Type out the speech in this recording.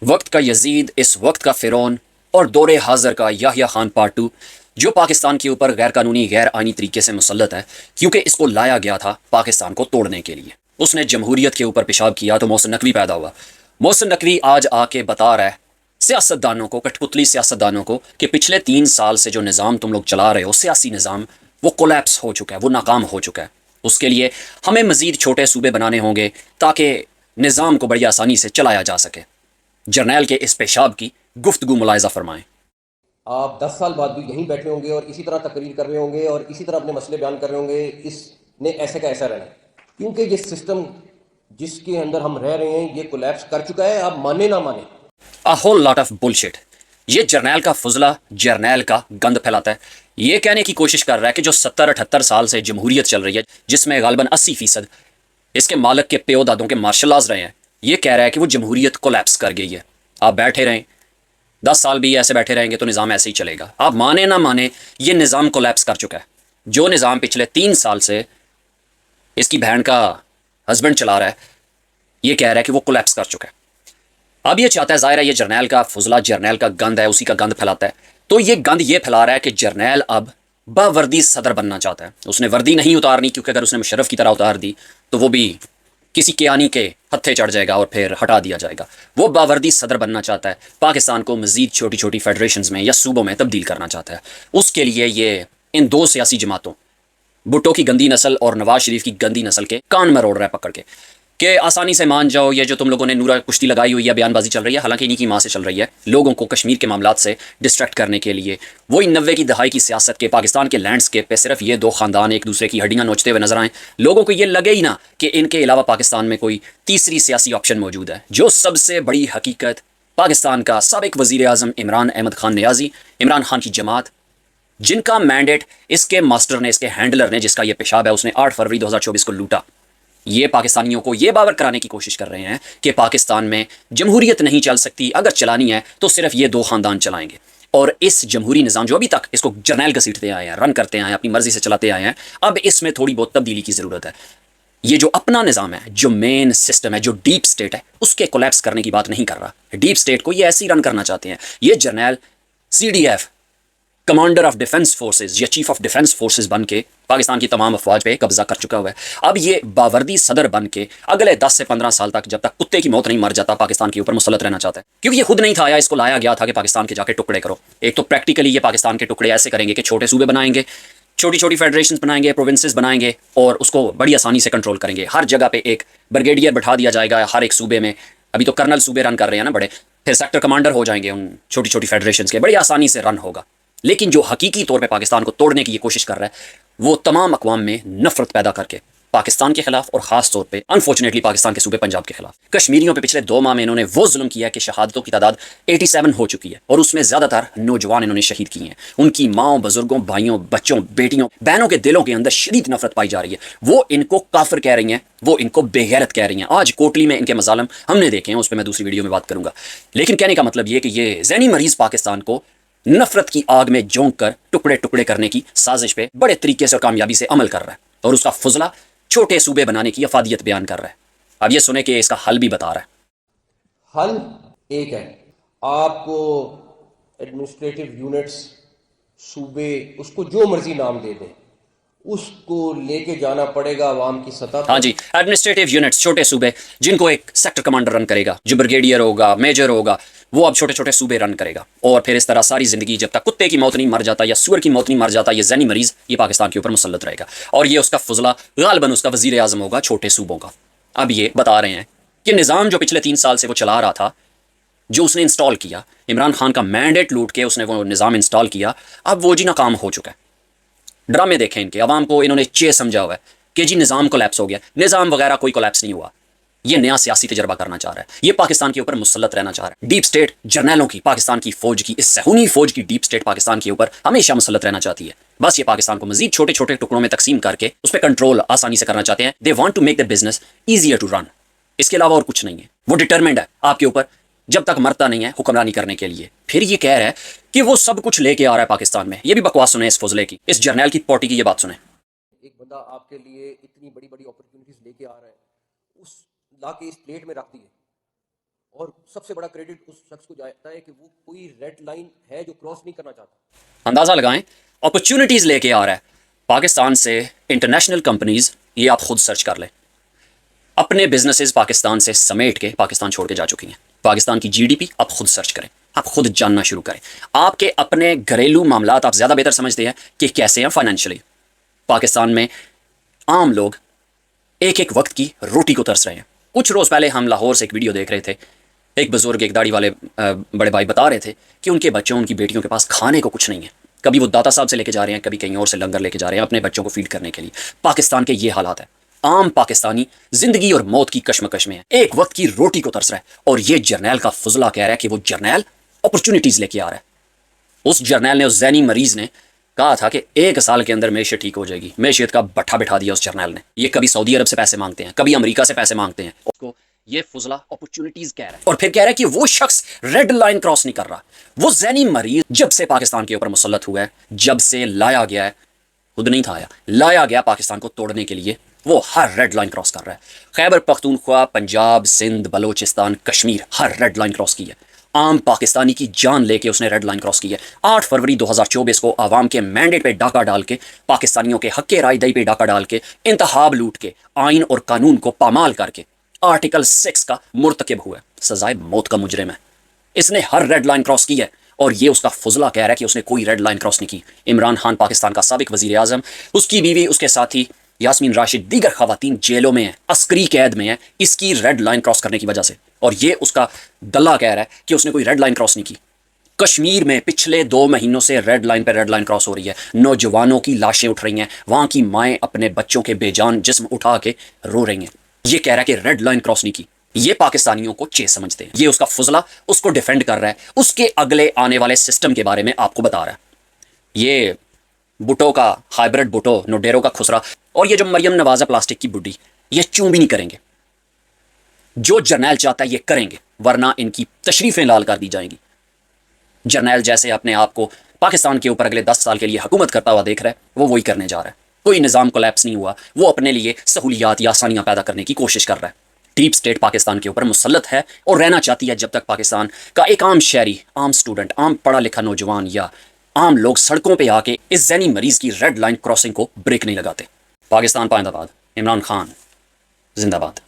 وقت کا یزید، اس وقت کا فرعون اور دور حاضر کا یحییٰ خان پارٹ ٹو، جو پاکستان کے اوپر غیر قانونی غیر آئینی طریقے سے مسلط ہے، کیونکہ اس کو لایا گیا تھا پاکستان کو توڑنے کے لیے۔ اس نے جمہوریت کے اوپر پیشاب کیا تو محسن نقوی پیدا ہوا۔ محسن نقوی آج آ کے بتا رہا ہے سیاستدانوں کو، کٹھ پتلی سیاستدانوں کو، کہ پچھلے 3 سال سے جو نظام تم لوگ چلا رہے ہو، سیاسی نظام، وہ کولیپس ہو چکا ہے، وہ ناکام ہو چکا ہے۔ اس کے لیے ہمیں مزید چھوٹے صوبے بنانے ہوں گے تاکہ نظام کو بڑی آسانی سے چلایا جا سکے۔ جرنیل کے اس پیشاب کی گفتگو ملاحظہ فرمائیں۔ آپ 10 سال بعد بھی یہیں بیٹھے ہوں گے اور اسی طرح تقریر کر رہے ہوں گے اور اسی طرح اپنے مسئلے بیان کر رہے ہوں گے، اس نے ایسے کا ایسا رہنا ہے، کیونکہ یہ سسٹم جس کے اندر ہم رہ رہے ہیں یہ کولیپس کر چکا ہے، آپ مانے نہ مانے۔ A whole lot of bullshit۔ یہ جرنیل کا فضلہ، جرنیل کا گند پھیلاتا ہے۔ یہ کہنے کی کوشش کر رہا ہے کہ جو 70-78 سال سے جمہوریت چل رہی ہے، جس میں غالباً 80% اس کے مالک کے پیو دادوں کے مارشل لاز رہے ہیں، یہ کہہ رہا ہے کہ وہ جمہوریت کولیپس کر گئی ہے۔ آپ بیٹھے رہیں، 10 سال بھی ایسے بیٹھے رہیں گے تو نظام ایسے ہی چلے گا۔ آپ مانے نہ مانے، یہ نظام کولیپس کر چکا ہے۔ جو نظام پچھلے 3 سال سے اس کی بہن کا ہسبینڈ چلا رہا ہے، یہ کہہ رہا ہے کہ وہ کولیپس کر چکا ہے۔ اب یہ چاہتا ہے، ظاہر ہے یہ جرنیل کا فضلہ، جرنیل کا گند ہے، اسی کا گند پھیلاتا ہے، تو یہ گند یہ پھیلا رہا ہے کہ جرنیل اب باوردی صدر بننا چاہتا ہے۔ اس نے وردی نہیں اتارنی، کیونکہ اگر اس نے مشرف کی طرح اتار دی تو وہ بھی کسی کیانی کے ہتھے چڑھ جائے گا اور پھر ہٹا دیا جائے گا۔ وہ باوردی صدر بننا چاہتا ہے، پاکستان کو مزید چھوٹی چھوٹی فیڈریشنز میں یا صوبوں میں تبدیل کرنا چاہتا ہے۔ اس کے لیے یہ ان دو سیاسی جماعتوں، بھٹو کی گندی نسل اور نواز شریف کی گندی نسل کے کان میں روڑ رہا ہے پکڑ کے، کہ آسانی سے مان جاؤ، یہ جو تم لوگوں نے نورا کشتی لگائی ہوئی ہے، بیان بازی چل رہی ہے، حالانکہ انہی کی ماں سے چل رہی ہے، لوگوں کو کشمیر کے معاملات سے ڈسٹریکٹ کرنے کے لیے۔ وہی 90 کی دہائی کی سیاست کے پاکستان کے لینڈسکیپ پہ صرف یہ دو خاندان ایک دوسرے کی ہڈیاں نوچتے ہوئے نظر آئیں، لوگوں کو یہ لگے ہی نہ کہ ان کے علاوہ پاکستان میں کوئی تیسری سیاسی آپشن موجود ہے۔ جو سب سے بڑی حقیقت، پاکستان کا سابق وزیر اعظم عمران احمد خان نیازی، عمران خان کی جماعت، جن کا مینڈیٹ اس کے ماسٹر نے، اس کے ہینڈلر نے، جس کا یہ پیشاب ہے، اس نے 8 فروری 2024 کو لوٹا۔ یہ پاکستانیوں کو یہ باور کرانے کی کوشش کر رہے ہیں کہ پاکستان میں جمہوریت نہیں چل سکتی، اگر چلانی ہے تو صرف یہ دو خاندان چلائیں گے۔ اور اس جمہوری نظام جو ابھی تک اس کو جرنیل گھسیٹتے آئے ہیں، رن کرتے آئے ہیں، اپنی مرضی سے چلاتے آئے ہیں، اب اس میں تھوڑی بہت تبدیلی کی ضرورت ہے۔ یہ جو اپنا نظام ہے، جو مین سسٹم ہے، جو ڈیپ سٹیٹ ہے، اس کے کولیپس کرنے کی بات نہیں کر رہا۔ ڈیپ سٹیٹ کو یہ ایسے ہی رن کرنا چاہتے ہیں۔ یہ جرنیل CDF، commander of defence forces یا چیف آف ڈیفنس فورسز بن کے پاکستان کی تمام افواج پہ قبضہ کر چکا ہوا ہے۔ اب یہ باوردی صدر بن کے اگلے 10 سے 15 سال تک، جب تک کتے کی موت نہیں مر جاتا، پاکستان کے اوپر مسلط رہنا چاہتا ہے، کیونکہ یہ خود نہیں تھا آیا، اس کو لایا گیا تھا کہ پاکستان کے جا کے ٹکڑے کرو۔ ایک تو پریکٹیکلی یہ پاکستان کے ٹکڑے ایسے کریں گے کہ چھوٹے صوبے بنائیں گے، چھوٹی چھوٹی فیڈریشنز بنائیں گے، پروونسز بنائیں گے، اور اس کو بڑی آسانی سے کنٹرول کریں گے۔ ہر جگہ پہ ایک بریگیڈیئر بٹھا دیا جائے گا ہر ایک صوبے میں۔ ابھی تو کرنل صوبے رن کر رہے ہیں نا بڑے، پھر سیکٹر کمانڈر ہو جائیں گے ان چھوٹی چھوٹی فیڈریشنز کے، بڑی آسانی سے رن ہوگا۔ لیکن جو حقیقی طور پہ پاکستان کو توڑنے کی یہ کوشش کر رہا ہے، وہ تمام اقوام میں نفرت پیدا کر کے پاکستان کے خلاف، اور خاص طور پہ انفارچونیٹلی پاکستان کے صوبے پنجاب کے خلاف۔ کشمیریوں پہ پچھلے 2 ماہ میں انہوں نے وہ ظلم کیا کہ شہادتوں کی تعداد 87 ہو چکی ہے، اور اس میں زیادہ تر نوجوان انہوں نے شہید کیے ہیں۔ ان کی ماؤں، بزرگوں، بھائیوں، بچوں، بیٹیوں، بہنوں کے دلوں کے اندر شدید نفرت پائی جا رہی ہے۔ وہ ان کو کافر کہہ رہی ہیں، وہ ان کو بے غیرت کہہ رہی ہیں۔ آج کوٹلی میں ان کے مظالم ہم نے دیکھے ہیں، اس پہ میں دوسری ویڈیو میں بات کروں گا۔ لیکن کہنے کا مطلب یہ کہ یہ ذہنی مریض پاکستان کو نفرت کی آگ میں جھونک کر ٹکڑے ٹکڑے کرنے کی سازش پہ بڑے طریقے سے اور کامیابی سے عمل کر رہا ہے، اور اس کا فضلہ چھوٹے صوبے بنانے کی افادیت بیان کر رہا ہے۔ اب یہ سنیں کہ اس کا حل بھی بتا رہا ہے۔ حل ایک ہے، آپ کو ایڈمنسٹریٹو یونٹس، صوبے، اس کو جو مرضی نام دے دیں، اس کو لے کے جانا پڑے گا عوام کی سطح ہاں پر۔ جی، ایڈمنسٹریٹو یونٹس، چھوٹے صوبے، جن کو ایک سیکٹر کمانڈر رن کرے گا، جو بریگیڈیئر ہوگا، میجر ہوگا، وہ اب چھوٹے چھوٹے صوبے رن کرے گا، اور پھر اس طرح ساری زندگی، جب تک کتے کی موت نہیں مر جاتا یا سور کی موت نہیں مر جاتا، یہ ذہنی مریض یہ پاکستان کے اوپر مسلط رہے گا، اور یہ اس کا فضلہ غالباً اس کا وزیر اعظم ہوگا چھوٹے صوبوں کا۔ اب یہ بتا رہے ہیں کہ نظام جو پچھلے 3 سال سے وہ چلا رہا تھا، جو اس نے انسٹال کیا، عمران خان کا مینڈیٹ لوٹ کے اس نے وہ نظام انسٹال کیا، اب وہ جی ناکام ہو چکا ہے۔ ڈرامے دیکھیں ان کے، عوام کو انہوں نے چے سمجھا ہوا ہے کہ جی نظام کولیپس ہو گیا۔ نظام وغیرہ کوئی کولیپس نہیں ہوا، یہ نیا سیاسی تجربہ کرنا چاہ رہا ہے، یہ پاکستان کے اوپر مسلط رہنا چاہ رہا ہے۔ ڈیپ سٹیٹ جرنیلوں کی، پاکستان کی فوج کی، اس صہیونی فوج کی ڈیپ سٹیٹ پاکستان کے اوپر ہمیشہ مسلط رہنا چاہتی ہے۔ بس یہ پاکستان کو مزید چھوٹے چھوٹے ٹکڑوں میں تقسیم کر کے اس پہ کنٹرول آسانی سے کرنا چاہتے ہیں۔ They want to make the business easier to run, اس کے علاوہ اور کچھ نہیں ہے۔ وہ ڈٹرمنڈ ہے آپ کے اوپر جب تک مرتا نہیں ہے حکمرانی کرنے کے لیے۔ پھر یہ کہہ رہا ہے کہ وہ سب کچھ لے کے آ رہا ہے پاکستان میں۔ یہ بھی بکواس سنیں اس فضلے کی، اس جرنیل کی پارٹی کی یہ بات سنیں۔ ایک بندہ آپ کے لیے اتنی بڑی بڑی اپرچونیٹیز لے کے آ رہا ہے، اس لا کے اس پلیٹ میں رکھ دیے، اور سب سے بڑا کریڈٹ اس شخص کو جاتا ہے کہ وہ کوئی ریڈ لائن ہے جو کراس نہیں کرنا چاہتا. اندازہ لگائیں اپرچونٹیز لے کے آ رہا ہے پاکستان سے. انٹرنیشنل کمپنیز یہ آپ خود سرچ کر لیں, اپنے بزنسز پاکستان سے سمیٹ کے پاکستان چھوڑ کے جا چکی ہیں. پاکستان کی جی ڈی پی آپ خود سرچ کریں, آپ خود جاننا شروع کریں. آپ کے اپنے گھریلو معاملات آپ زیادہ بہتر سمجھتے ہیں کہ کیسے ہیں فائنینشلی. پاکستان میں عام لوگ ایک ایک وقت کی روٹی کو ترس رہے ہیں. کچھ روز پہلے ہم لاہور سے ایک ویڈیو دیکھ رہے تھے, ایک بزرگ ایک داڑھی والے بڑے بھائی بتا رہے تھے کہ ان کے بچوں ان کی بیٹیوں کے پاس کھانے کو کچھ نہیں ہے. کبھی وہ داتا صاحب سے لے کے جا رہے ہیں, کبھی کہیں اور سے لنگر لے کے جا رہے ہیں اپنے بچوں کو فیڈ کرنے کے لیے. پاکستان کے یہ حالات ہیں. عام پاکستانی زندگی اور موت کی کشمکش میں ہے, ایک وقت کی روٹی کو ترس رہا ہے. اور یہ جرنیل کا فضلہ کہہ رہا ہے کہ وہ جرنیل اپرچونٹیز لے کے آ رہا ہے. اس جرنیل نے, اس ذہنی مریض نے کہا تھا کہ 1 سال کے اندر معیشت ٹھیک ہو جائے گی. معیشت کا بٹھا بٹھا دیا اس جرنیل نے. یہ کبھی سعودی عرب سے پیسے مانگتے ہیں, کبھی امریکہ سے پیسے مانگتے ہیں. اس کو یہ فضلہ اپرچونٹیز کہہ رہا ہے. اور پھر کہہ رہا ہے کہ وہ شخص ریڈ لائن کراس نہیں کر رہا. وہ ذہنی مریض جب سے پاکستان کے اوپر مسلط ہوا ہے, جب سے لایا گیا ہے, خود نہیں تھا آیا, لایا گیا پاکستان کو توڑنے کے لیے, وہ ہر ریڈ لائن کراس کر رہا ہے. خیبر پختونخوا, پنجاب, سندھ, بلوچستان, کشمیر, ہر ریڈ لائن کراس کی ہے. عام پاکستانی کی جان لے کے اس نے ریڈ لائن کراس کی ہے. 8 فروری 2024 کو عوام کے مینڈیٹ پہ ڈاکہ ڈال کے, پاکستانیوں کے حق رائے دہی پہ ڈاکہ ڈال کے, انتخاب لوٹ کے, آئین اور قانون کو پامال کر کے آرٹیکل 6 کا مرتکب ہوا ہے. سزائے موت کا مجرم ہے. اس نے ہر ریڈ لائن کراس کی ہے. اور یہ اس کا فضلہ کہہ رہا ہے کہ اس نے کوئی ریڈ لائن کراس نہیں کی. عمران خان پاکستان کا سابق وزیر اعظم, اس کی بیوی, اس کے ساتھی یاسمین راشد, دیگر خواتین جیلوں میں ہیں, عسکری قید میں ہیں, اس کی ریڈ لائن کراس کرنے کی وجہ سے. اور یہ اس کا دلہ کہہ رہا ہے کہ اس نے کوئی ریڈ لائن کراس نہیں کی. کشمیر میں پچھلے 2 مہینوں سے ریڈ لائن پہ ریڈ لائن کراس ہو رہی ہے. نوجوانوں کی لاشیں اٹھ رہی ہیں, وہاں کی مائیں اپنے بچوں کے بے جان جسم اٹھا کے رو رہی ہیں. یہ کہہ رہا ہے کہ ریڈ لائن کراس نہیں کی. یہ پاکستانیوں کو چیز سمجھتے ہیں. یہ اس کا فضلہ اس کو ڈیفینڈ کر رہا ہے, اس کے اگلے آنے والے سسٹم کے بارے میں آپ کو بتا رہا ہے. یہ بھٹو کا ہائیبرڈ بھٹو, نوڈیرو کا خسرا, اور یہ جو مریم نوازہ پلاسٹک کی بڈی, یہ چوں بھی نہیں کریں گے. جو جرنیل چاہتا ہے یہ کریں گے, ورنہ ان کی تشریفیں لال کر دی جائیں گی. جرنیل جیسے اپنے آپ کو پاکستان کے اوپر اگلے 10 سال کے لیے حکومت کرتا ہوا دیکھ رہا ہے, وہ وہی کرنے جا رہا ہے. کوئی نظام کولیپس نہیں ہوا, وہ اپنے لیے سہولیات یا آسانیاں پیدا کرنے کی کوشش کر رہا ہے. ڈیپ سٹیٹ پاکستان کے اوپر مسلط ہے اور رہنا چاہتی ہے جب تک پاکستان کا ایک عام شہری, عام سٹوڈنٹ, عام پڑھا لکھا نوجوان یا عام لوگ سڑکوں پہ آ کے اس ذہنی مریض کی ریڈ لائن کراسنگ کو بریک نہیں لگاتے. پاکستان پائندہ باد. عمران خان زندہ باد.